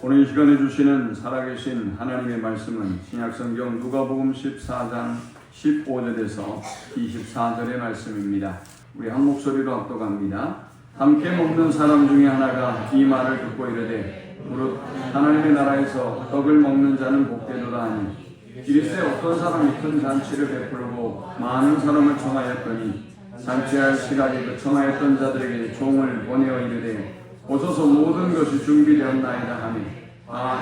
오늘 이 시간에 주시는 살아계신 하나님의 말씀은 신약성경 누가복음 14장 15절에서 24절의 말씀입니다. 우리 한 목소리로 합독합니다. 함께 먹는 사람 중에 하나가 이 말을 듣고 이르되 무릇 하나님의 나라에서 떡을 먹는 자는 복되도다 하니 이리세 어떤 사람이 큰 잔치를 베풀고 많은 사람을 청하였더니 잔치할 시간이 청하였던 자들에게 종을 보내어 이르되 오소서 모든 것이 준비되었나이다 하니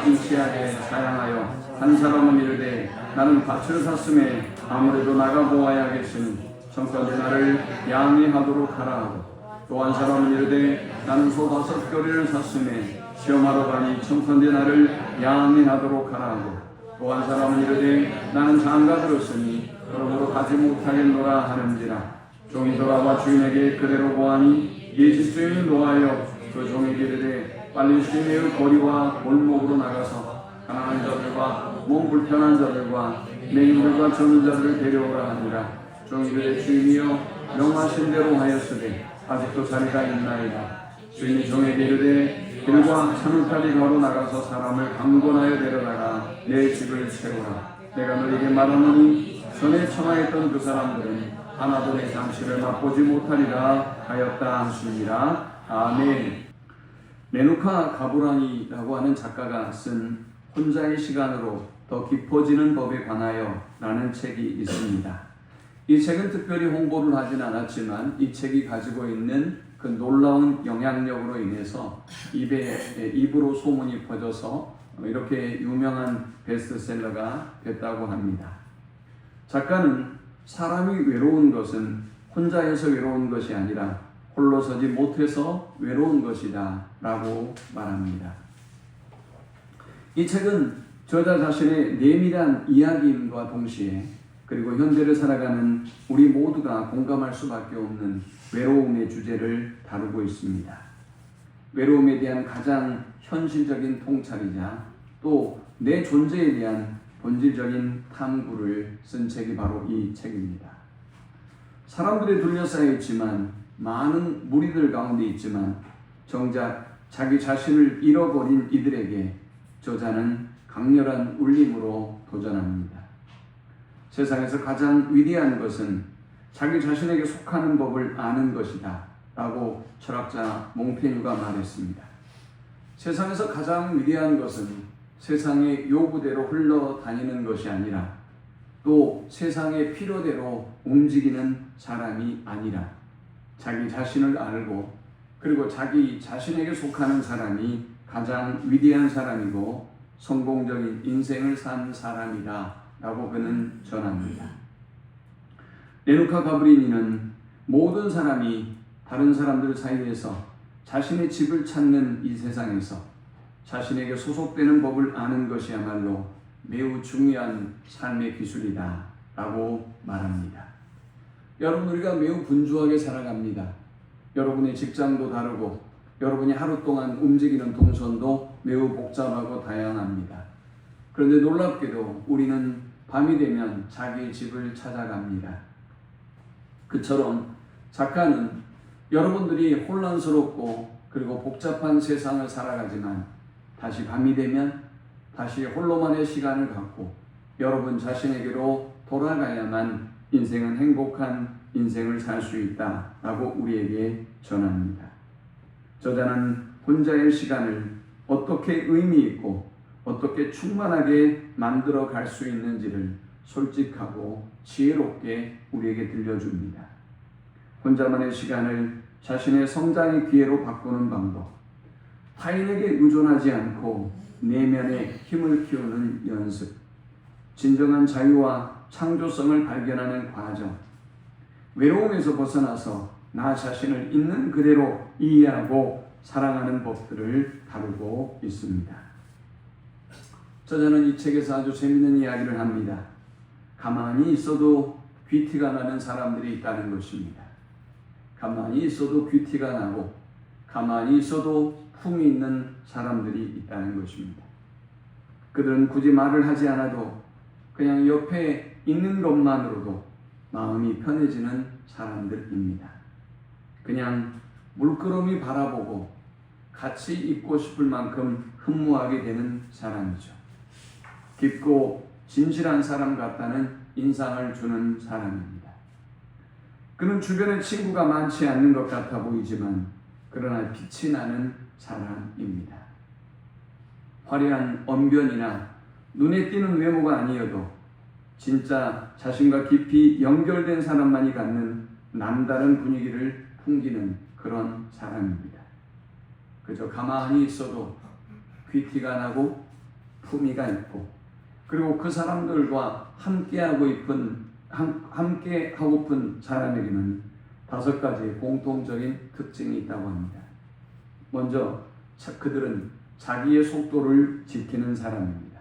인치하게 사양하여 한 사람은 이르되 나는 밭을 샀음에 아무래도 나가 보아야겠으니 청컨대 나를 양해하도록 하라 하고 또 한 사람은 이르되 나는 소 5겨레를 샀음에 시험하러 가니 청컨대 나를 양해하도록 하라 하고 또 한 사람은 이르되 나는 장가 들었으니 그러므로 가지 못하겠노라 하는지라 종이 돌아와 주인에게 그대로 보아니 이 집주인이 노하여 그 종에게 이르되 빨리 시내의 거리와 골목으로 나가서 가난한 자들과 몸 불편한 자들과 맹인들과 젊은 자들을 데려오라 하니라. 종이 이르되 주인이여 명하신 대로 하였으되 아직도 자리가 있나이다. 주인이 종에게 이르되 길과 산울타리 가로 나가서 사람을 강권하여 데려다가 내 집을 채우라. 내가 너에게 말하노니 전에 청하였던 그 사람들은 하나도 내 잔치를 맛보지 못하리라 하였다 하시니라. 아멘. 메누카 가브라니라고 하는 작가가 쓴 혼자의 시간으로 더 깊어지는 법에 관하여 라는 책이 있습니다. 이 책은 특별히 홍보를 하진 않았지만 이 책이 가지고 있는 그 놀라운 영향력으로 인해서 입으로 소문이 퍼져서 이렇게 유명한 베스트셀러가 됐다고 합니다. 작가는 사람이 외로운 것은 혼자여서 외로운 것이 아니라 홀로 서지 못해서 외로운 것이다 라고 말합니다. 이 책은 저자 자신의 내밀한 이야기임과 동시에 그리고 현대를 살아가는 우리 모두가 공감할 수밖에 없는 외로움의 주제를 다루고 있습니다. 외로움에 대한 가장 현실적인 통찰이자 또 내 존재에 대한 본질적인 탐구를 쓴 책이 바로 이 책입니다. 사람들에 둘러싸여 있지만 많은 무리들 가운데 있지만 정작 자기 자신을 잃어버린 이들에게 저자는 강렬한 울림으로 도전합니다. 세상에서 가장 위대한 것은 자기 자신에게 속하는 법을 아는 것이다 라고 철학자 몽테뉴가 말했습니다. 세상에서 가장 위대한 것은 세상의 요구대로 흘러다니는 것이 아니라 또 세상의 필요대로 움직이는 사람이 아니라 자기 자신을 알고 그리고 자기 자신에게 속하는 사람이 가장 위대한 사람이고 성공적인 인생을 산 사람이다 라고 그는 전합니다. 메누카 가브리니는 모든 사람이 다른 사람들 사이에서 자신의 집을 찾는 이 세상에서 자신에게 소속되는 법을 아는 것이야말로 매우 중요한 삶의 기술이다 라고 말합니다. 여러분, 우리가 매우 분주하게 살아갑니다. 여러분의 직장도 다르고 여러분이 하루 동안 움직이는 동선도 매우 복잡하고 다양합니다. 그런데 놀랍게도 우리는 밤이 되면 자기의 집을 찾아갑니다. 그처럼 작가는 여러분들이 혼란스럽고 그리고 복잡한 세상을 살아가지만 다시 밤이 되면 다시 홀로만의 시간을 갖고 여러분 자신에게로 돌아가야만 인생은 행복한 인생을 살 수 있다라고 우리에게 전합니다. 저자는 혼자의 시간을 어떻게 의미 있고 어떻게 충만하게 만들어 갈 수 있는지를 솔직하고 지혜롭게 우리에게 들려줍니다. 혼자만의 시간을 자신의 성장의 기회로 바꾸는 방법, 타인에게 의존하지 않고 내면의 힘을 키우는 연습, 진정한 자유와 창조성을 발견하는 과정, 외로움에서 벗어나서 나 자신을 있는 그대로 이해하고 사랑하는 법들을 다루고 있습니다. 저자는 이 책에서 아주 재미있는 이야기를 합니다. 가만히 있어도 귀티가 나는 사람들이 있다는 것입니다. 가만히 있어도 귀티가 나고 가만히 있어도 품이 있는 사람들이 있다는 것입니다. 그들은 굳이 말을 하지 않아도 그냥 옆에 있는 것만으로도 마음이 편해지는 사람들입니다. 그냥 물끄러미 바라보고 같이 있고 싶을 만큼 흠모하게 되는 사람이죠. 깊고 진실한 사람 같다는 인상을 주는 사람입니다. 그는 주변에 친구가 많지 않는 것 같아 보이지만 그러나 빛이 나는 사람입니다. 화려한 언변이나 눈에 띄는 외모가 아니어도 진짜 자신과 깊이 연결된 사람만이 갖는 남다른 분위기를 풍기는 그런 사람입니다. 그저 가만히 있어도 귀티가 나고 품위가 있고 그리고 그 사람들과 함께하고픈 사람에게는 5가지 공통적인 특징이 있다고 합니다. 먼저 그들은 자기의 속도를 지키는 사람입니다.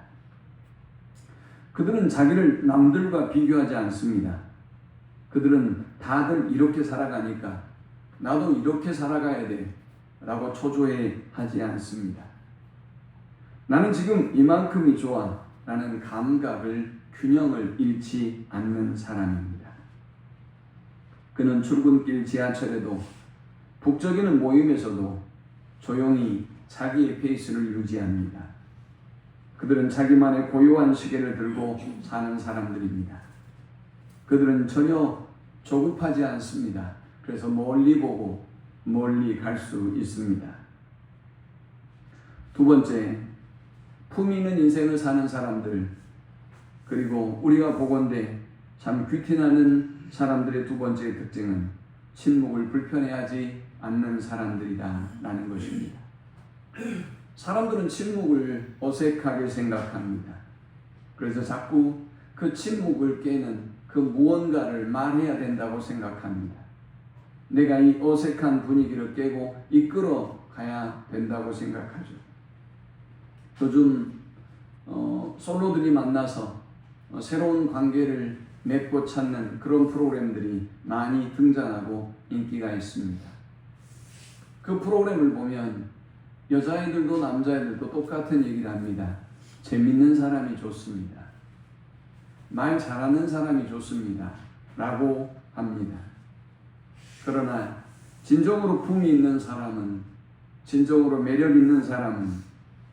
그들은 자기를 남들과 비교하지 않습니다. 그들은 다들 이렇게 살아가니까 나도 이렇게 살아가야 돼 라고 초조해 하지 않습니다. 나는 지금 이만큼이 좋아 라는 감각을 균형을 잃지 않는 사람입니다. 그는 출근길 지하철에도 북적이는 모임에서도 조용히 자기의 페이스를 유지합니다. 그들은 자기만의 고요한 시계를 들고 사는 사람들입니다. 그들은 전혀 조급하지 않습니다. 그래서 멀리 보고 멀리 갈 수 있습니다. 두 번째, 품위 있는 인생을 사는 사람들, 그리고 우리가 보건대 참 귀티나는 사람들의 두 번째 특징은 침묵을 불편해하지 않는 사람들이다 라는 것입니다. 사람들은 침묵을 어색하게 생각합니다. 그래서 자꾸 그 침묵을 깨는 그 무언가를 말해야 된다고 생각합니다. 내가 이 어색한 분위기를 깨고 이끌어 가야 된다고 생각하죠. 요즘 솔로들이 만나서 새로운 관계를 맺고 찾는 그런 프로그램들이 많이 등장하고 인기가 있습니다. 그 프로그램을 보면 여자애들도 남자애들도 똑같은 얘기를 합니다. 재밌는 사람이 좋습니다. 말 잘하는 사람이 좋습니다. 라고 합니다. 그러나 진정으로 품이 있는 사람은, 진정으로 매력 있는 사람은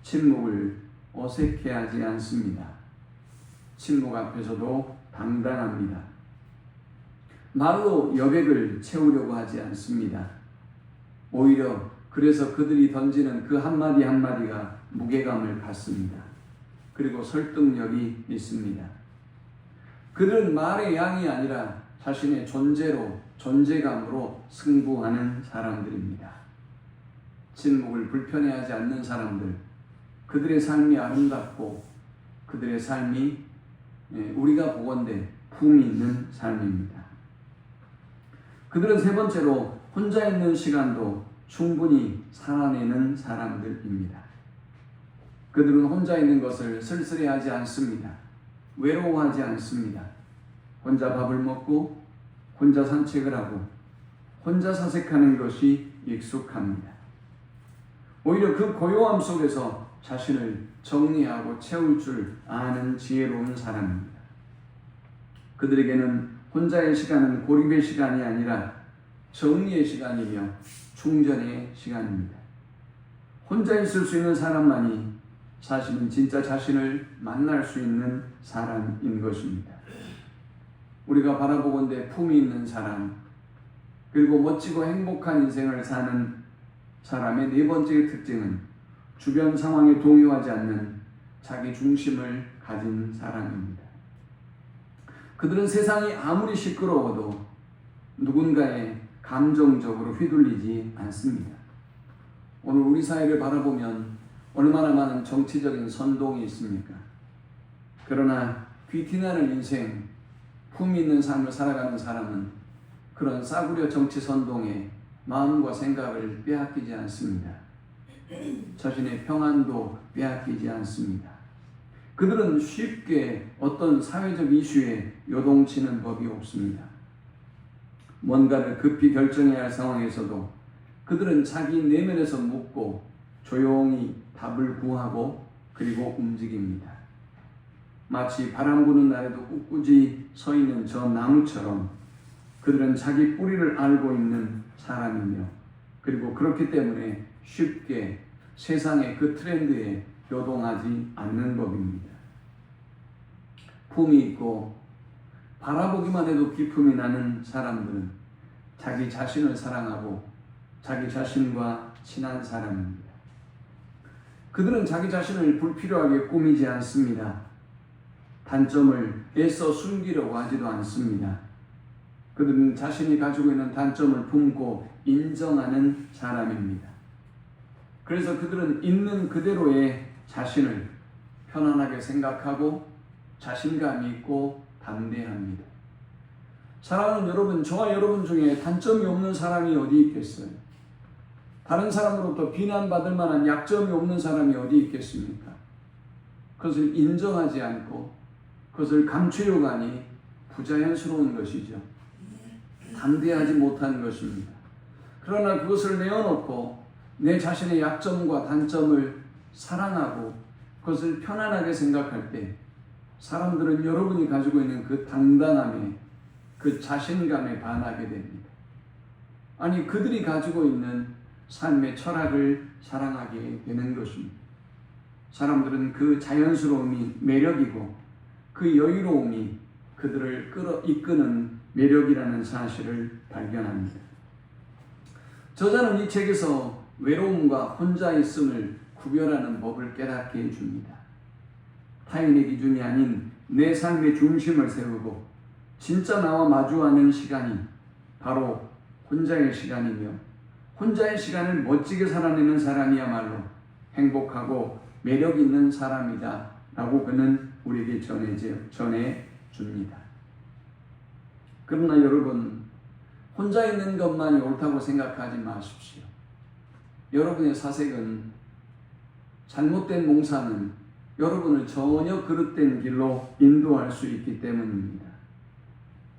침묵을 어색해하지 않습니다. 침묵 앞에서도 당당합니다. 말로 여백을 채우려고 하지 않습니다. 오히려 그래서 그들이 던지는 그 한마디 한마디가 무게감을 갖습니다. 그리고 설득력이 있습니다. 그들은 말의 양이 아니라 자신의 존재로, 존재감으로 승부하는 사람들입니다. 침묵을 불편해하지 않는 사람들, 그들의 삶이 아름답고 그들의 삶이 우리가 보건대 품이 있는 삶입니다. 그들은 세 번째로 혼자 있는 시간도 충분히 살아내는 사람들입니다. 그들은 혼자 있는 것을 쓸쓸해하지 않습니다. 외로워하지 않습니다. 혼자 밥을 먹고 혼자 산책을 하고 혼자 사색하는 것이 익숙합니다. 오히려 그 고요함 속에서 자신을 정리하고 채울 줄 아는 지혜로운 사람입니다. 그들에게는 혼자의 시간은 고립의 시간이 아니라 정리의 시간이며 충전의 시간입니다. 혼자 있을 수 있는 사람만이 사실은 진짜 자신을 만날 수 있는 사람인 것입니다. 우리가 바라보건대 품이 있는 사람, 그리고 멋지고 행복한 인생을 사는 사람의 네 번째 특징은 주변 상황에 동요하지 않는 자기 중심을 가진 사람입니다. 그들은 세상이 아무리 시끄러워도 누군가에 감정적으로 휘둘리지 않습니다. 오늘 우리 사회를 바라보면 얼마나 많은 정치적인 선동이 있습니까? 그러나 귀티나는 인생, 품이 있는 삶을 살아가는 사람은 그런 싸구려 정치 선동에 마음과 생각을 빼앗기지 않습니다. 자신의 평안도 빼앗기지 않습니다. 그들은 쉽게 어떤 사회적 이슈에 요동치는 법이 없습니다. 뭔가를 급히 결정해야 할 상황에서도 그들은 자기 내면에서 묻고 조용히 답을 구하고 그리고 움직입니다. 마치 바람 부는 날에도 꿋꿋이 서 있는 저 나무처럼 그들은 자기 뿌리를 알고 있는 사람이며 그리고 그렇기 때문에 쉽게 세상의 그 트렌드에 요동하지 않는 법입니다. 품이 있고 바라보기만 해도 기품이 나는 사람들은 자기 자신을 사랑하고 자기 자신과 친한 사람입니다. 그들은 자기 자신을 불필요하게 꾸미지 않습니다. 단점을 애써 숨기려고 하지도 않습니다. 그들은 자신이 가지고 있는 단점을 품고 인정하는 사람입니다. 그래서 그들은 있는 그대로의 자신을 편안하게 생각하고 자신감이 있고 담대합니다. 사랑하는 여러분, 저와 여러분 중에 단점이 없는 사람이 어디 있겠어요? 다른 사람으로부터 비난받을 만한 약점이 없는 사람이 어디 있겠습니까? 그것을 인정하지 않고 그것을 감추려고 하니 부자연스러운 것이죠. 담대하지 못한 것입니다. 그러나 그것을 내어놓고 내 자신의 약점과 단점을 사랑하고 그것을 편안하게 생각할 때 사람들은 여러분이 가지고 있는 그 당당함에, 그 자신감에 반하게 됩니다. 아니, 그들이 가지고 있는 삶의 철학을 사랑하게 되는 것입니다. 사람들은 그 자연스러움이 매력이고 그 여유로움이 그들을 이끄는 매력이라는 사실을 발견합니다. 저자는 이 책에서 외로움과 혼자 있음을 구별하는 법을 깨닫게 해줍니다. 타인의 기준이 아닌 내 삶의 중심을 세우고 진짜 나와 마주하는 시간이 바로 혼자의 시간이며 혼자의 시간을 멋지게 살아내는 사람이야말로 행복하고 매력 있는 사람이다 라고 그는 우리에게 전해줍니다. 그러나 여러분, 혼자 있는 것만이 옳다고 생각하지 마십시오. 여러분의 사색은, 잘못된 몽상은 여러분을 전혀 그릇된 길로 인도할 수 있기 때문입니다.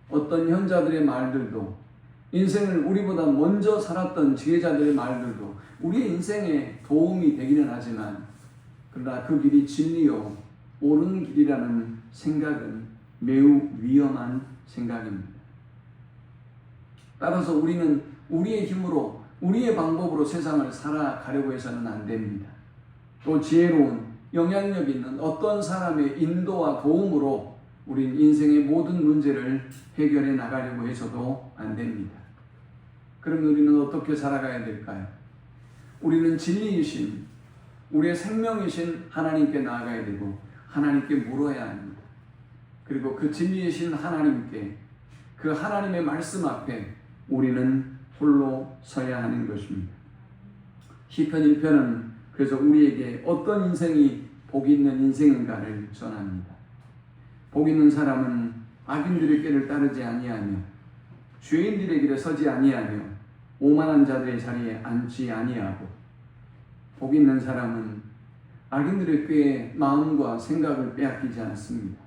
어떤 현자들의 말들도, 인생을 우리보다 먼저 살았던 지혜자들의 말들도 우리의 인생에 도움이 되기는 하지만, 그러나 그 길이 진리요 옳은 길이라는 생각은 매우 위험한 생각입니다. 따라서 우리는 우리의 힘으로, 우리의 방법으로 세상을 살아가려고 해서는 안 됩니다. 또 지혜로운, 영향력 있는 어떤 사람의 인도와 도움으로 우린 인생의 모든 문제를 해결해 나가려고 해서도 안 됩니다. 그럼 우리는 어떻게 살아가야 될까요? 우리는 진리이신, 우리의 생명이신 하나님께 나아가야 되고 하나님께 물어야 합니다. 그리고 그 진리이신 하나님께, 그 하나님의 말씀 앞에 우리는 홀로 서야 하는 것입니다. 시편 1편은 그래서 우리에게 어떤 인생이 복 있는 인생인가를 전합니다. 복 있는 사람은 악인들의 길을 따르지 아니하며 죄인들의 길에 서지 아니하며 오만한 자들의 자리에 앉지 아니하고, 복 있는 사람은 악인들의 꾀에 마음과 생각을 빼앗기지 않습니다.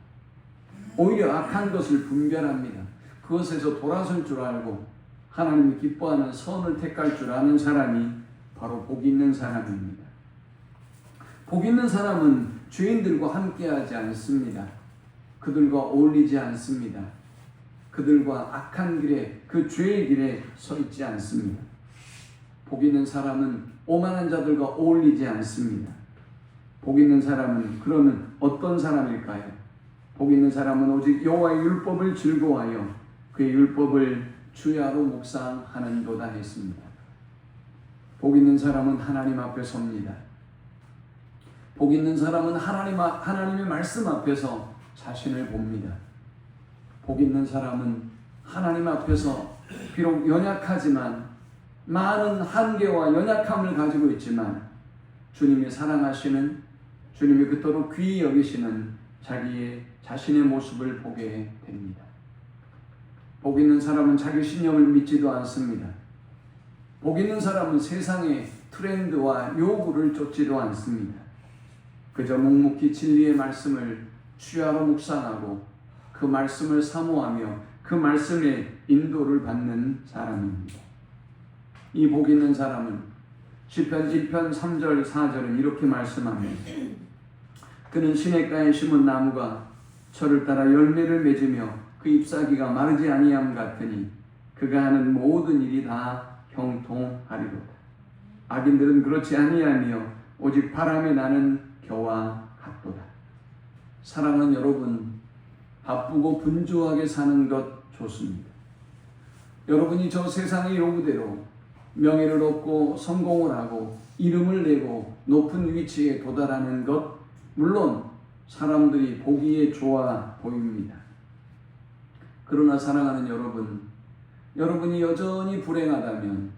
오히려 악한 것을 분별합니다. 그것에서 돌아설 줄 알고 하나님이 기뻐하는 선을 택할 줄 아는 사람이 바로 복 있는 사람입니다. 복 있는 사람은 죄인들과 함께하지 않습니다. 그들과 어울리지 않습니다. 그들과 악한 길에, 그 죄의 길에 서 있지 않습니다. 복 있는 사람은 오만한 자들과 어울리지 않습니다. 복 있는 사람은 그러면 어떤 사람일까요? 복 있는 사람은 오직 여호와의 율법을 즐거워하여 그의 율법을 주야로 묵상하는도다 했습니다. 복 있는 사람은 하나님 앞에 섭니다. 복 있는 사람은 하나님의 말씀 앞에서 자신을 봅니다. 복 있는 사람은 하나님 앞에서 비록 연약하지만, 많은 한계와 연약함을 가지고 있지만 주님이 사랑하시는, 주님이 그토록 귀히 여기시는 자신의 모습을 보게 됩니다. 복 있는 사람은 자기 신념을 믿지도 않습니다. 복 있는 사람은 세상의 트렌드와 요구를 쫓지도 않습니다. 그저 묵묵히 진리의 말씀을 주야로 묵상하고 그 말씀을 사모하며 그 말씀의 인도를 받는 사람입니다. 이 복 있는 사람은 시편 1편 3절 4절은 이렇게 말씀합니다. 그는 시냇가에 심은 나무가 철을 따라 열매를 맺으며 그 잎사귀가 마르지 아니함 같으니 그가 하는 모든 일이 다 형통하리로다. 악인들은 그렇지 아니하며 오직 바람에 나는 겨와 같도다. 사랑하는 여러분, 바쁘고 분주하게 사는 것 좋습니다. 여러분이 저 세상의 요구대로 명예를 얻고 성공을 하고 이름을 내고 높은 위치에 도달하는 것, 물론 사람들이 보기에 좋아 보입니다. 그러나 사랑하는 여러분, 여러분이 여전히 불행하다면,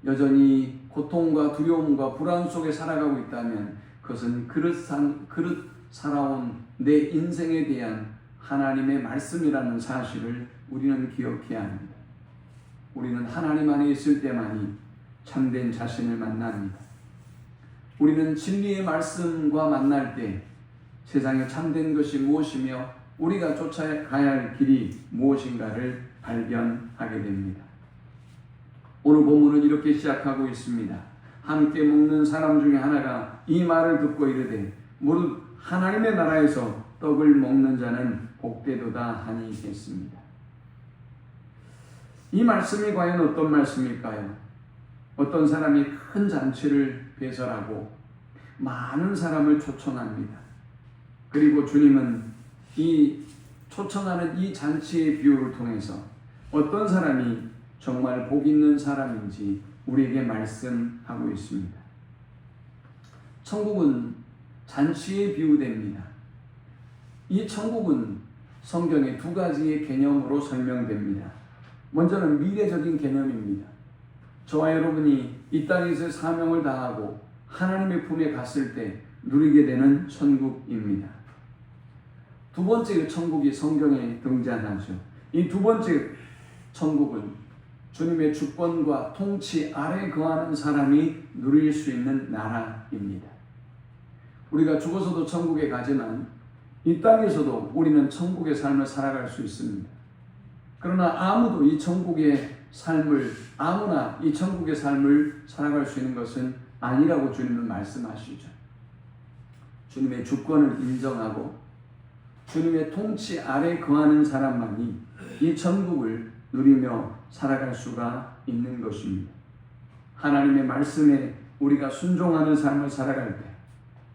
여전히 고통과 두려움과 불안 속에 살아가고 있다면 그것은 그릇 살아온 내 인생에 대한 하나님의 말씀이라는 사실을 우리는 기억해야 합니다. 우리는 하나님 안에 있을 때만이 참된 자신을 만납니다. 우리는 진리의 말씀과 만날 때 세상에 참된 것이 무엇이며 우리가 쫓아가야 할 길이 무엇인가를 발견하게 됩니다. 오늘 본문은 이렇게 시작하고 있습니다. 함께 먹는 사람 중에 하나가 이 말을 듣고 이르되 무릇 하나님의 나라에서 떡을 먹는 자는 복되도다 하니 했습니다. 이 말씀이 과연 어떤 말씀일까요? 어떤 사람이 큰 잔치를 배설하고 많은 사람을 초청합니다. 그리고 주님은 이 초청하는 이 잔치의 비유를 통해서 어떤 사람이 정말 복 있는 사람인지 우리에게 말씀하고 있습니다. 천국은 잔치에 비유됩니다. 이 천국은 성경의 두 가지의 개념으로 설명됩니다. 먼저는 미래적인 개념입니다. 저와 여러분이 이 땅에서 사명을 다하고 하나님의 품에 갔을 때 누리게 되는 천국입니다. 두 번째 천국이 성경에 등장하죠. 이 두 번째 천국은 주님의 주권과 통치 아래 거하는 사람이 누릴 수 있는 나라입니다. 우리가 죽어서도 천국에 가지만 이 땅에서도 우리는 천국의 삶을 살아갈 수 있습니다. 그러나 아무나 이 천국의 삶을 살아갈 수 있는 것은 아니라고 주님은 말씀하시죠. 주님의 주권을 인정하고 주님의 통치 아래 거하는 사람만이 이 천국을 누리며 살아갈 수가 있는 것입니다. 하나님의 말씀에 우리가 순종하는 삶을 살아갈 때,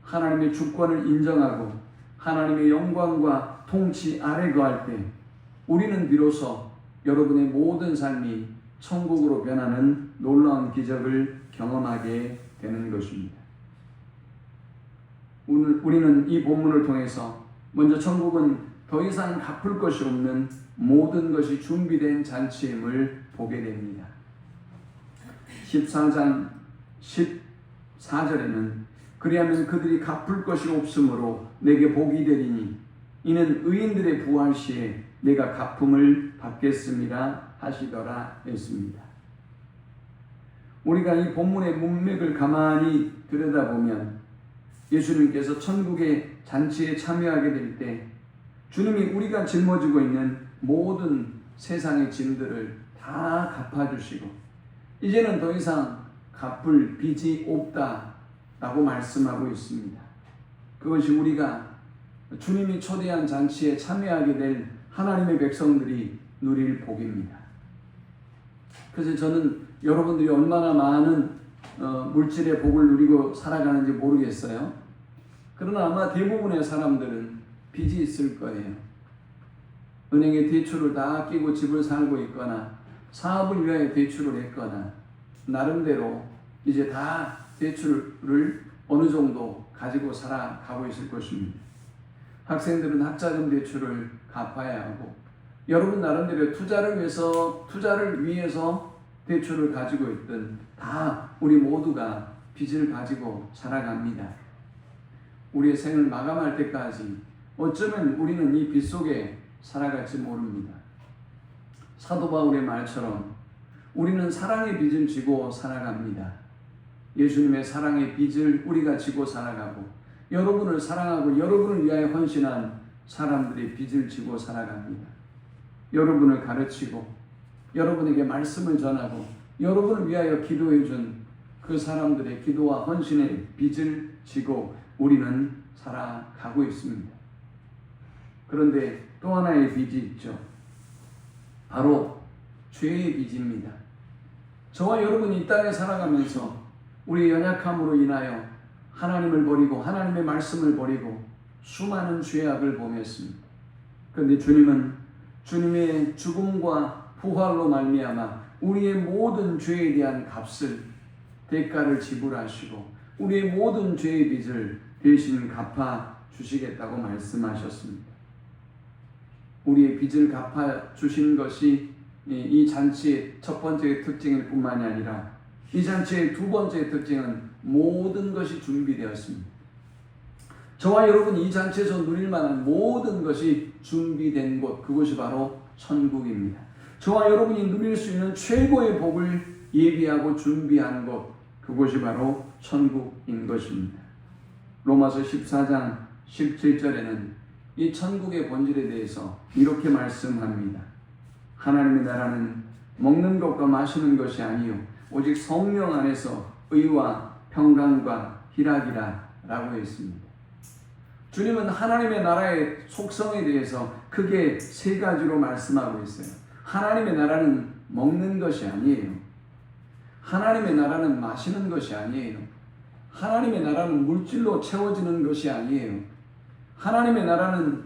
하나님의 주권을 인정하고 하나님의 영광과 통치 아래 거할 때 우리는 비로소 여러분의 모든 삶이 천국으로 변하는 놀라운 기적을 경험하게 되는 것입니다. 우리는 이 본문을 통해서 먼저 천국은 더 이상 갚을 것이 없는 모든 것이 준비된 잔치임을 보게 됩니다. 14장 14절에는 그리하면 그들이 갚을 것이 없으므로 내게 복이 되리니 이는 의인들의 부활 시에 내가 갚음을 받겠습니다 하시더라 했습니다. 우리가 이 본문의 문맥을 가만히 들여다보면 예수님께서 천국의 잔치에 참여하게 될 때 주님이 우리가 짊어지고 있는 모든 세상의 짐들을 다 갚아주시고 이제는 더 이상 갚을 빚이 없다라고 말씀하고 있습니다. 그것이 우리가 주님이 초대한 잔치에 참여하게 될 하나님의 백성들이 누릴 복입니다. 그래서 저는 여러분들이 얼마나 많은 물질의 복을 누리고 살아가는지 모르겠어요. 그러나 아마 대부분의 사람들은 빚이 있을 거예요. 은행에 대출을 다 끼고 집을 살고 있거나 사업을 위하여 대출을 했거나 나름대로 이제 다 대출을 어느 정도 가지고 살아가고 있을 것입니다. 학생들은 학자금 대출을 갚아야 하고 여러분 나름대로 투자를 위해서 대출을 가지고 있든 다 우리 모두가 빚을 가지고 살아갑니다. 우리의 생을 마감할 때까지 어쩌면 우리는 이 빚 속에 살아갈지 모릅니다. 사도 바울의 말처럼 우리는 사랑의 빚을 지고 살아갑니다. 예수님의 사랑의 빚을 우리가 지고 살아가고 여러분을 사랑하고 여러분을 위하여 헌신한 사람들의 빚을 지고 살아갑니다. 여러분을 가르치고 여러분에게 말씀을 전하고 여러분을 위하여 기도해 준 그 사람들의 기도와 헌신의 빚을 지고 우리는 살아가고 있습니다. 그런데 또 하나의 빚이 있죠. 바로 죄의 빚입니다. 저와 여러분이 이 땅에 살아가면서 우리의 연약함으로 인하여 하나님을 버리고 하나님의 말씀을 버리고 수많은 죄악을 범했습니다. 그런데 주님은 주님의 죽음과 부활로 말미암아 우리의 모든 죄에 대한 값을 대가를 지불하시고 우리의 모든 죄의 빚을 대신 갚아 주시겠다고 말씀하셨습니다. 우리의 빚을 갚아 주신 것이 이 잔치의 첫 번째 특징일 뿐만이 아니라 이 잔치의 두 번째 특징은 모든 것이 준비되었습니다. 저와 여러분이 이 잔치에서 누릴 만한 모든 것이 준비된 곳, 그것이 바로 천국입니다. 저와 여러분이 누릴 수 있는 최고의 복을 예비하고 준비한 곳, 그것이 바로 천국인 것입니다. 로마서 14장 17절에는 이 천국의 본질에 대해서 이렇게 말씀합니다. 하나님의 나라는 먹는 것과 마시는 것이 아니요 오직 성령 안에서 의와 평강과 희락이라 라고 했습니다. 주님은 하나님의 나라의 속성에 대해서 크게 세 가지로 말씀하고 있어요. 하나님의 나라는 먹는 것이 아니에요. 하나님의 나라는 마시는 것이 아니에요. 하나님의 나라는 물질로 채워지는 것이 아니에요. 하나님의 나라는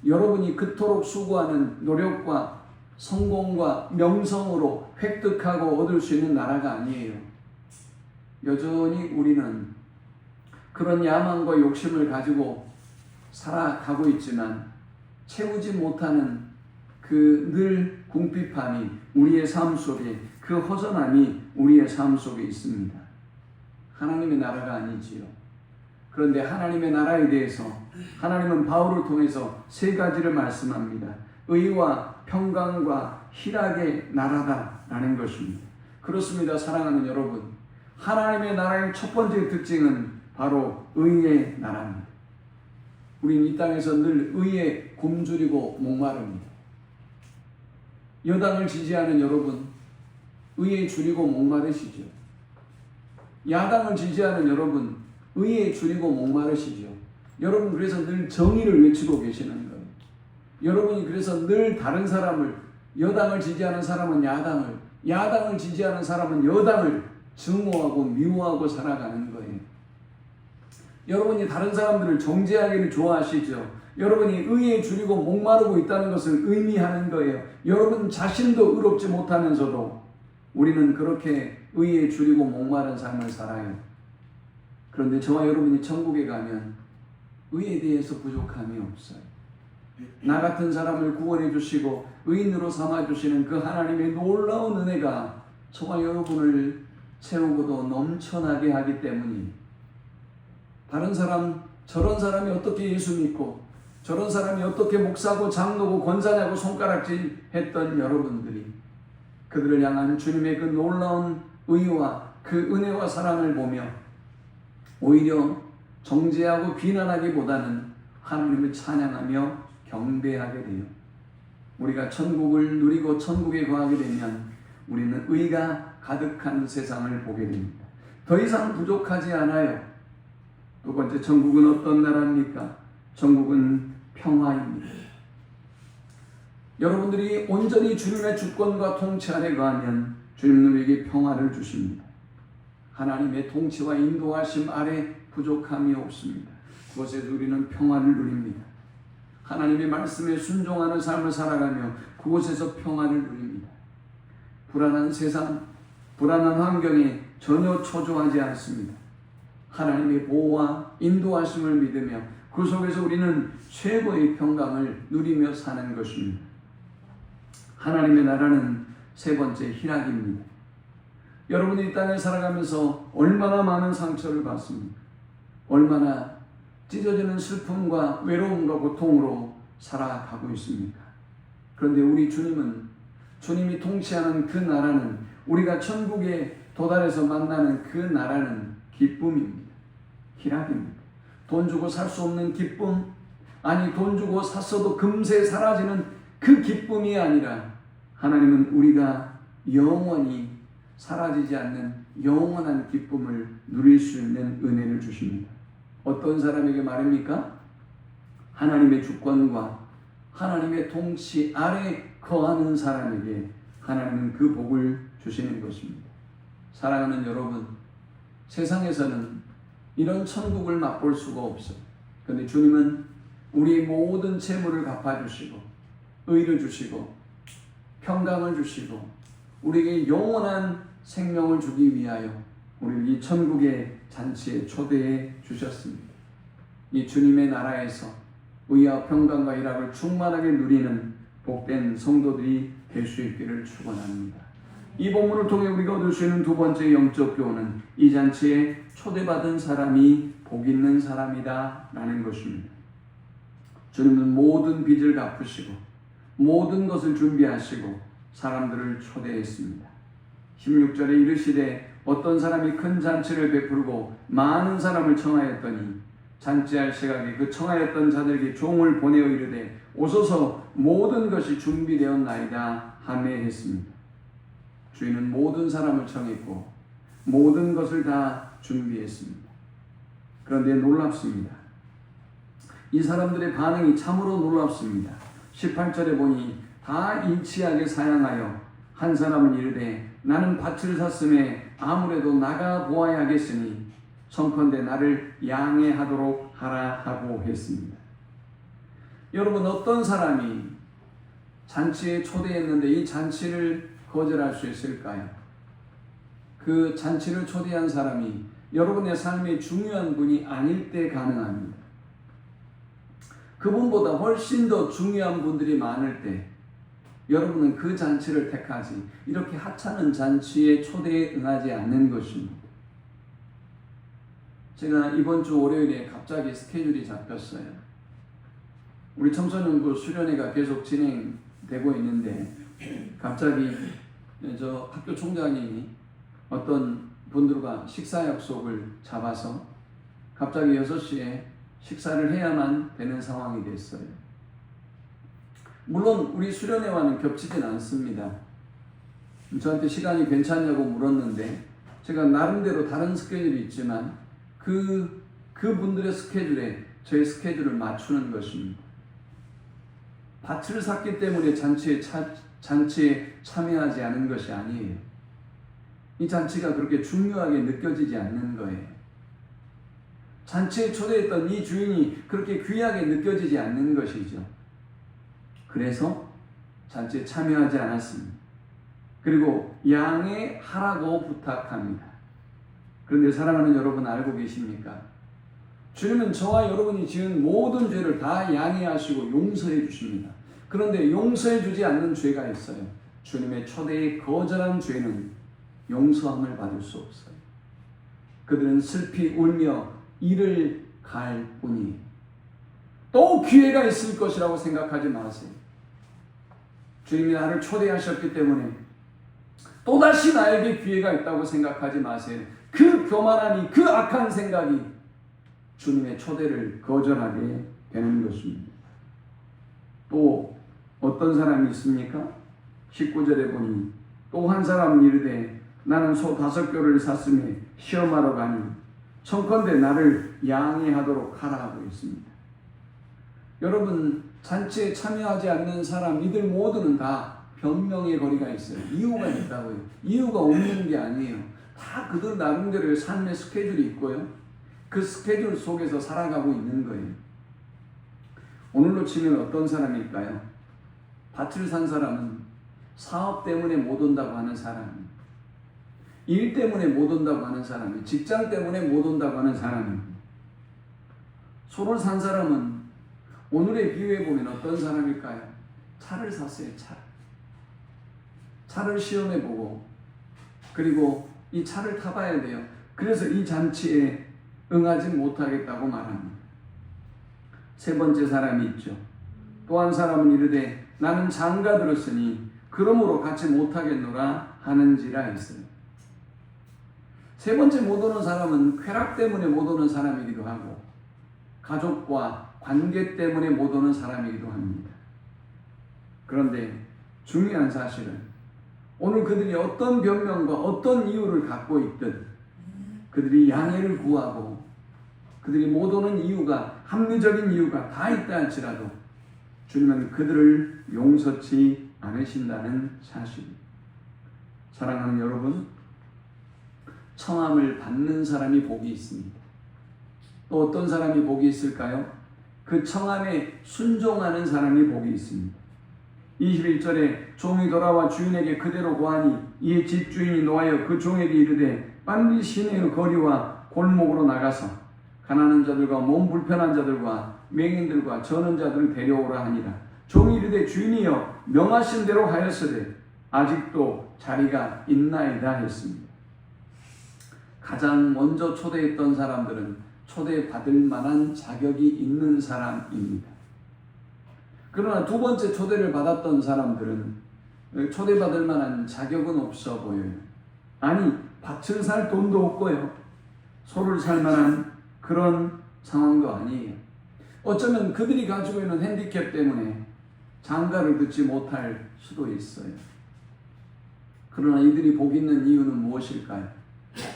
여러분이 그토록 수고하는 노력과 성공과 명성으로 획득하고 얻을 수 있는 나라가 아니에요. 여전히 우리는 그런 야망과 욕심을 가지고 살아가고 있지만 채우지 못하는 그 늘 궁핍함이 우리의 삶 속에, 그 허전함이 우리의 삶 속에 있습니다. 하나님의 나라가 아니지요. 그런데 하나님의 나라에 대해서 하나님은 바울을 통해서 세 가지를 말씀합니다. 의와 평강과 희락의 나라다라는 것입니다. 그렇습니다. 사랑하는 여러분, 하나님의 나라의 첫 번째 특징은 바로 의의 나라입니다. 우리는 이 땅에서 늘 의에 굶주리고 목마릅니다. 여당을 지지하는 여러분, 의에 줄이고 목마르시죠. 야당을 지지하는 여러분, 의에 줄이고 목마르시죠. 여러분 그래서 늘 정의를 외치고 계시는 거예요. 여러분이 그래서 늘 다른 사람을, 여당을 지지하는 사람은 야당을, 야당을 지지하는 사람은 여당을 증오하고 미워하고 살아가는 거예요. 여러분이 다른 사람들을 정죄하기를 좋아하시죠. 여러분이 의에 줄이고 목마르고 있다는 것을 의미하는 거예요. 여러분 자신도 의롭지 못하면서도 우리는 그렇게 의에 줄이고 목마른 삶을 살아요. 그런데 저와 여러분이 천국에 가면 의에 대해서 부족함이 없어요. 나 같은 사람을 구원해 주시고 의인으로 삼아 주시는 그 하나님의 놀라운 은혜가 저와 여러분을 채우고도 넘쳐나게 하기 때문이, 다른 사람, 저런 사람이 어떻게 예수 믿고 저런 사람이 어떻게 목사고 장로고 권사냐고 손가락질 했던 여러분들이 그들을 향한 주님의 그 놀라운 의와 그 은혜와 사랑을 보며 오히려 정죄하고 비난하기보다는 하나님을 찬양하며 경배하게 돼요. 우리가 천국을 누리고 천국에 거하게 되면 우리는 의가 가득한 세상을 보게 됩니다. 더 이상 부족하지 않아요. 두 번째, 천국은 어떤 나라입니까? 천국은 평화입니다. 여러분들이 온전히 주님의 주권과 통치 아래 거하면 주님은 우리에게 평화를 주십니다. 하나님의 통치와 인도하심 아래 부족함이 없습니다. 그곳에서 우리는 평화를 누립니다. 하나님의 말씀에 순종하는 삶을 살아가며 그곳에서 평화를 누립니다. 불안한 세상, 불안한 환경에 전혀 초조하지 않습니다. 하나님의 보호와 인도하심을 믿으며 그 속에서 우리는 최고의 평강을 누리며 사는 것입니다. 하나님의 나라는 세 번째, 희락입니다. 여러분이 이 땅에 살아가면서 얼마나 많은 상처를 받습니까? 얼마나 찢어지는 슬픔과 외로움과 고통으로 살아가고 있습니까? 그런데 우리 주님은, 주님이 통치하는 그 나라는, 우리가 천국에 도달해서 만나는 그 나라는 기쁨입니다. 희락입니다. 돈 주고 살 수 없는 기쁨, 아니 돈 주고 샀어도 금세 사라지는 그 기쁨이 아니라 하나님은 우리가 영원히 사라지지 않는 영원한 기쁨을 누릴 수 있는 은혜를 주십니다. 어떤 사람에게 말입니까? 하나님의 주권과 하나님의 통치 아래 거하는 사람에게 하나님은 그 복을 주시는 것입니다. 사랑하는 여러분, 세상에서는 이런 천국을 맛볼 수가 없어요. 그런데 주님은 우리의 모든 채무를 갚아주시고 의를 주시고 평강을 주시고 우리에게 영원한 생명을 주기 위하여 우리를 이 천국의 잔치에 초대해 주셨습니다. 이 주님의 나라에서 의와 평강과 일합을 충만하게 누리는 복된 성도들이 될 수 있기를 축원합니다. 이 본문을 통해 우리가 얻을 수 있는 두 번째 영적 교훈은 이 잔치에 초대받은 사람이 복 있는 사람이다 라는 것입니다. 주님은 모든 빚을 갚으시고 모든 것을 준비하시고 사람들을 초대했습니다. 16절에 이르시되 어떤 사람이 큰 잔치를 베풀고 많은 사람을 청하였더니 잔치할 시각에 그 청하였던 자들에게 종을 보내어 이르되 오소서 모든 것이 준비되었나이다 하매 했습니다. 주인은 모든 사람을 청했고 모든 것을 다 준비했습니다. 그런데 놀랍습니다. 이 사람들의 반응이 참으로 놀랍습니다. 18절에 보니 다 인치하게 사양하여 한 사람은 이르되 나는 밭을 샀음에 아무래도 나가 보아야겠으니 청컨대 나를 양해하도록 하라 하고 했습니다. 여러분, 어떤 사람이 잔치에 초대했는데 이 잔치를 거절할 수 있을까요? 그 잔치를 초대한 사람이 여러분의 삶의 중요한 분이 아닐 때 가능합니다. 그분보다 훨씬 더 중요한 분들이 많을 때 여러분은 그 잔치를 택하지 이렇게 하찮은 잔치에 초대에 응하지 않는 것입니다. 제가 이번 주 월요일에 갑자기 스케줄이 잡혔어요. 우리 청소년부 수련회가 계속 진행되고 있는데 갑자기 저 학교 총장님이 어떤 분들과 식사 약속을 잡아서 갑자기 6시에 식사를 해야만 되는 상황이 됐어요. 물론 우리 수련회와는 겹치진 않습니다. 저한테 시간이 괜찮냐고 물었는데 제가 나름대로 다른 스케줄이 있지만 그분들의 스케줄에 저의 스케줄을 맞추는 것입니다. 밭을 샀기 때문에 잔치에 참여하지 않은 것이 아니에요. 이 잔치가 그렇게 중요하게 느껴지지 않는 거예요. 잔치에 초대했던 이 주인이 그렇게 귀하게 느껴지지 않는 것이죠. 그래서 잔치에 참여하지 않았습니다. 그리고 양해하라고 부탁합니다. 그런데 사랑하는 여러분, 알고 계십니까? 주님은 저와 여러분이 지은 모든 죄를 다 양해하시고 용서해 주십니다. 그런데 용서해 주지 않는 죄가 있어요. 주님의 초대에 거절한 죄는 용서함을 받을 수 없어요. 그들은 슬피 울며 이를 갈 뿐이에요. 또 기회가 있을 것이라고 생각하지 마세요. 주님이 나를 초대하셨기 때문에 또다시 나에게 기회가 있다고 생각하지 마세요. 그 교만함이, 그 악한 생각이 주님의 초대를 거절하게 되는 것입니다. 또 어떤 사람이 있습니까? 19절에 보니 또 한 사람은 이르되 나는 소 5교를 샀으며 시험하러 가니 청컨대 나를 양해하도록 하라 하고 있습니다. 여러분, 잔치에 참여하지 않는 사람 이들 모두는 다 변명의 거리가 있어요. 이유가 있다고요. 이유가 없는 게 아니에요. 다 그들 나름대로의 삶의 스케줄이 있고요. 그 스케줄 속에서 살아가고 있는 거예요. 오늘로 치면 어떤 사람일까요? 밭을 산 사람은 사업 때문에 못 온다고 하는 사람, 일 때문에 못 온다고 하는 사람, 직장 때문에 못 온다고 하는 사람. 소를 산 사람은 오늘의 비유에 보면 어떤 사람일까요? 차를 샀어요. 차를 시험해보고 그리고 이 차를 타봐야 돼요. 그래서 이 잔치에 응하지 못하겠다고 말합니다. 세 번째 사람이 있죠. 또 한 사람은 이르되 나는 장가 들었으니 그러므로 같이 못하겠노라 하는지라 했어요. 세 번째 못 오는 사람은 쾌락 때문에 못 오는 사람이기도 하고 가족과 관계 때문에 못 오는 사람이기도 합니다. 그런데 중요한 사실은 오늘 그들이 어떤 변명과 어떤 이유를 갖고 있든 그들이 양해를 구하고 그들이 못 오는 이유가 합리적인 이유가 다 있다 할지라도 주님은 그들을 용서치 않으신다는 사실입니다. 사랑하는 여러분, 청함을 받는 사람이 복이 있습니다. 또 어떤 사람이 복이 있을까요? 그 청함에 순종하는 사람이 복이 있습니다. 21절에 종이 돌아와 주인에게 그대로 고하니 이에 집주인이 노하여 그 종에게 이르되 빨리 시내의 거리와 골목으로 나가서 가난한 자들과 몸 불편한 자들과 맹인들과 저는 자들을 데려오라 하니라. 종이 이르되 주인이여 명하신 대로 하였으되 아직도 자리가 있나이다 했습니다. 가장 먼저 초대했던 사람들은 초대받을 만한 자격이 있는 사람입니다. 그러나 두 번째 초대를 받았던 사람들은 초대받을 만한 자격은 없어 보여요. 아니, 밭을 살 돈도 없고요. 소를 살 만한 그런 상황도 아니에요. 어쩌면 그들이 가지고 있는 핸디캡 때문에 장가를 듣지 못할 수도 있어요. 그러나 이들이 복 있는 이유는 무엇일까요?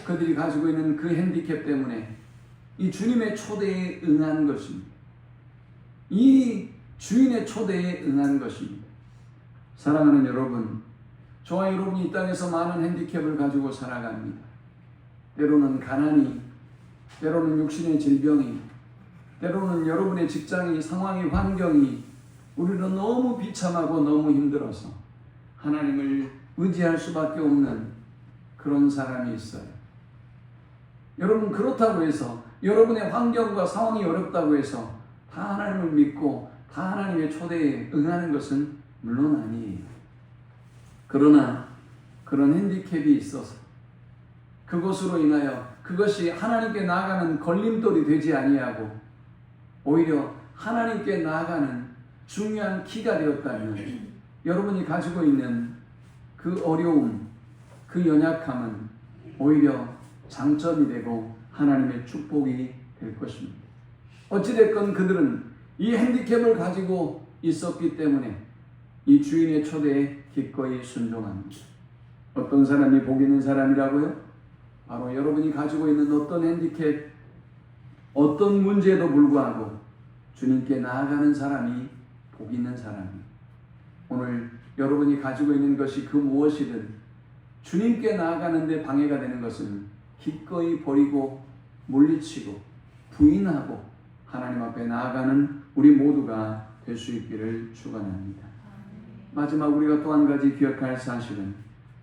그들이 가지고 있는 그 핸디캡 때문에 이 주님의 초대에 응한 것입니다. 이 주인의 초대에 응한 것입니다. 사랑하는 여러분, 저와 여러분이 이 땅에서 많은 핸디캡을 가지고 살아갑니다. 때로는 가난이, 때로는 육신의 질병이, 때로는 여러분의 직장이, 상황이, 환경이 우리는 너무 비참하고 너무 힘들어서 하나님을 의지할 수밖에 없는 그런 사람이 있어요. 여러분, 그렇다고 해서 여러분의 환경과 상황이 어렵다고 해서 다 하나님을 믿고 다 하나님의 초대에 응하는 것은 물론 아니에요. 그러나 그런 핸디캡이 있어서 그것으로 인하여 그것이 하나님께 나아가는 걸림돌이 되지 아니하고 오히려 하나님께 나아가는 중요한 키가 되었다면 여러분이 가지고 있는 그 어려움, 그 연약함은 오히려 장점이 되고 하나님의 축복이 될 것입니다. 어찌됐건 그들은 이 핸디캡을 가지고 있었기 때문에 이 주인의 초대에 기꺼이 순종합니다. 어떤 사람이 복 있는 사람이라고요? 바로 여러분이 가지고 있는 어떤 핸디캡, 어떤 문제에도 불구하고 주님께 나아가는 사람이 복 있는 사람입니다. 오늘 여러분이 가지고 있는 것이 그 무엇이든 주님께 나아가는 데 방해가 되는 것은 기꺼이 버리고 물리치고 부인하고 하나님 앞에 나아가는 우리 모두가 될 수 있기를 축원합니다. 마지막 우리가 또 한 가지 기억할 사실은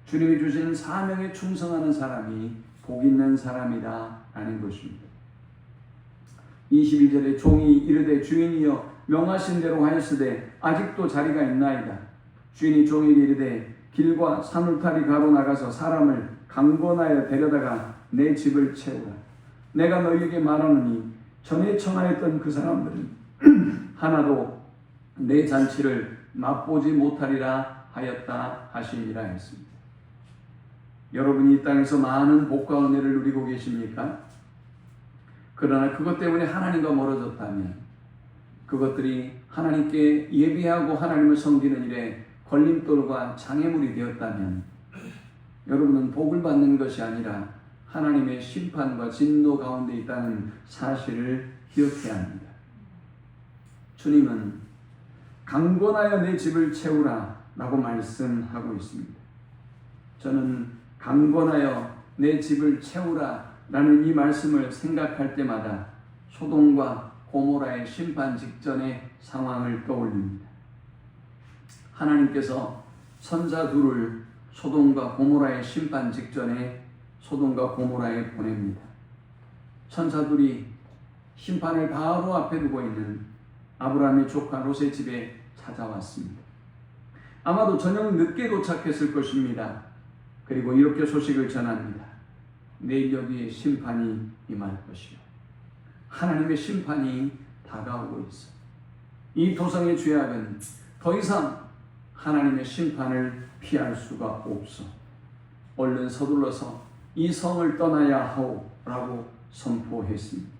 주님이 주신 사명에 충성하는 사람이 복 있는 사람이다 라는 것입니다. 22절에 종이 이르되 주인이여 명하신 대로 하였으되 아직도 자리가 있나이다. 주인이 종에게 이르되 길과 산울타리 가로 나가서 사람을 강권하여 데려다가 내 집을 채우라. 내가 너희에게 말하노니 전에 청하였던 그 사람들은 하나도 내 잔치를 맛보지 못하리라 하였다 하시니라 했습니다. 여러분이 이 땅에서 많은 복과 은혜를 누리고 계십니까? 그러나 그것 때문에 하나님과 멀어졌다면, 그것들이 하나님께 예배하고 하나님을 섬기는 일에 걸림돌과 장애물이 되었다면 여러분은 복을 받는 것이 아니라 하나님의 심판과 진노 가운데 있다는 사실을 기억해야 합니다. 주님은 강권하여 내 집을 채우라 라고 말씀하고 있습니다. 저는 강권하여 내 집을 채우라 라는 이 말씀을 생각할 때마다 소돔과 고모라의 심판 직전의 상황을 떠올립니다. 하나님께서 선자 둘을 소돔과 고모라의 심판 직전에 소돔과 고모라에 보냅니다. 천사들이 심판을 바로 앞에 두고 있는 아브라함의 조카 롯의 집에 찾아왔습니다. 아마도 저녁 늦게 도착했을 것입니다. 그리고 이렇게 소식을 전합니다. 내일 여기에 심판이 임할 것이요. 하나님의 심판이 다가오고 있어. 이 도성의 죄악은 더 이상 하나님의 심판을 피할 수가 없어. 얼른 서둘러서 이 성을 떠나야 하오라고 선포했습니다.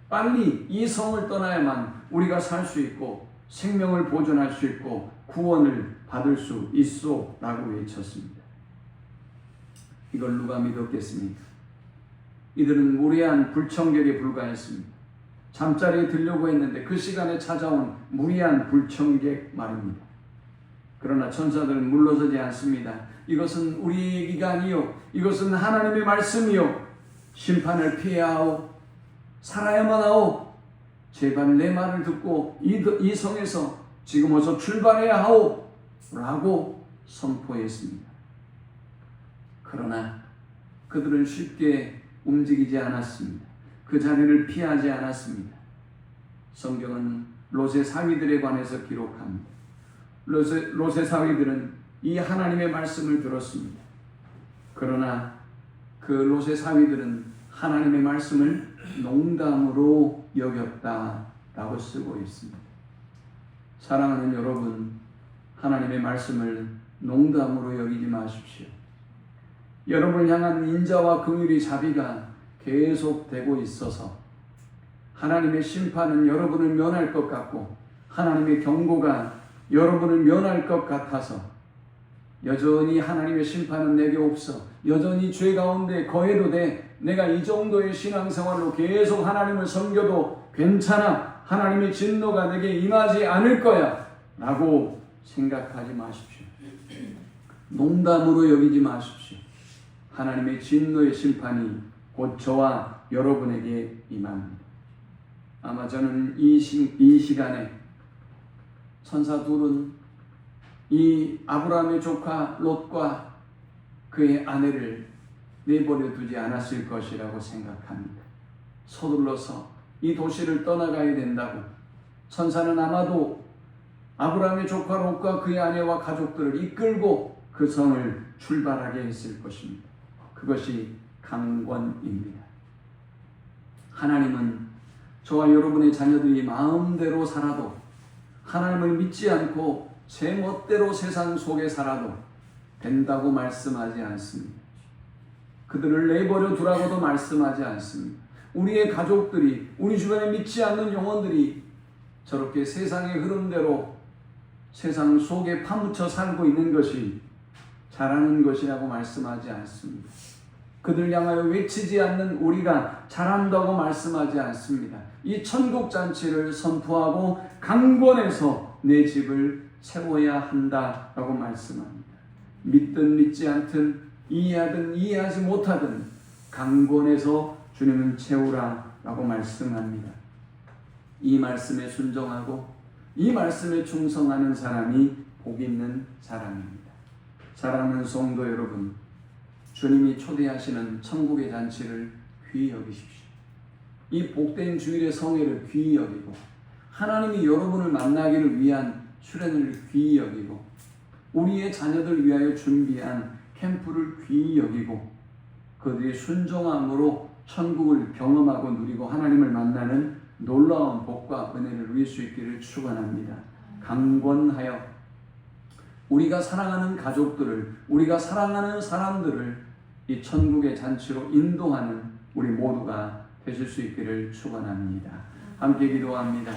빨리 이 성을 떠나야만 우리가 살 수 있고 생명을 보존할 수 있고 구원을 받을 수 있소라고 외쳤습니다. 이걸 누가 믿었겠습니까? 이들은 무리한 불청객에 불과했습니다. 잠자리에 들려고 했는데 그 시간에 찾아온 무리한 불청객 말입니다. 그러나 천사들은 물러서지 않습니다. 이것은 우리의 얘기가 아니요, 이것은 하나님의 말씀이요, 심판을 피해야 하오, 살아야만 하오, 제발 내 말을 듣고 이 성에서 지금 어서 출발해야 하오 라고 선포했습니다. 그러나 그들은 쉽게 움직이지 않았습니다. 그 자리를 피하지 않았습니다. 성경은 롯의 사위들에 관해서 기록합니다. 롯의 사위들은 이 하나님의 말씀을 들었습니다. 그러나 그 롯의 사위들은 하나님의 말씀을 농담으로 여겼다라고 쓰고 있습니다. 사랑하는 여러분, 하나님의 말씀을 농담으로 여기지 마십시오. 여러분을 향한 인자와 긍휼의 자비가 계속되고 있어서 하나님의 심판은 여러분을 면할 것 같고 하나님의 경고가 여러분을 면할 것 같아서 여전히 하나님의 심판은 내게 없어, 여전히 죄 가운데 거해도 돼, 내가 이 정도의 신앙생활로 계속 하나님을 섬겨도 괜찮아, 하나님의 진노가 내게 임하지 않을 거야 라고 생각하지 마십시오. 농담으로 여기지 마십시오. 하나님의 진노의 심판이 곧 저와 여러분에게 임합니다. 아마 저는 이 시간에 천사 둘은 이 아브라함의 조카 롯과 그의 아내를 내버려 두지 않았을 것이라고 생각합니다. 서둘러서 이 도시를 떠나가야 된다고 천사는 아마도 아브라함의 조카 롯과 그의 아내와 가족들을 이끌고 그 성을 출발하게 했을 것입니다. 그것이 강권입니다. 하나님은 저와 여러분의 자녀들이 마음대로 살아도, 하나님을 믿지 않고 제 멋대로 세상 속에 살아도 된다고 말씀하지 않습니다. 그들을 내버려 두라고도 말씀하지 않습니다. 우리의 가족들이, 우리 주변에 믿지 않는 영혼들이 저렇게 세상의 흐름대로 세상 속에 파묻혀 살고 있는 것이 잘하는 것이라고 말씀하지 않습니다. 그들 향하여 외치지 않는 우리가 잘한다고 말씀하지 않습니다. 이 천국잔치를 선포하고 강권해서 내 집을 세워야 한다라고 말씀합니다. 믿든 믿지 않든, 이해하든 이해하지 못하든 강권해서 주님은 채우라라고 말씀합니다. 이 말씀에 순종하고 이 말씀에 충성하는 사람이 복 있는 사람입니다. 사랑하는 성도 여러분, 주님이 초대하시는 천국의 잔치를 귀히 여기십시오. 이 복된 주일의 성회를 귀히 여기고 하나님이 여러분을 만나기를 위한 수련을 귀히 여기고 우리의 자녀들 위하여 준비한 캠프를 귀히 여기고 그들의 순종함으로 천국을 경험하고 누리고 하나님을 만나는 놀라운 복과 은혜를 누릴 수 있기를 축원합니다. 강권하여 우리가 사랑하는 가족들을, 우리가 사랑하는 사람들을 이 천국의 잔치로 인도하는 우리 모두가 되실 수 있기를 축원합니다. 함께 기도합니다.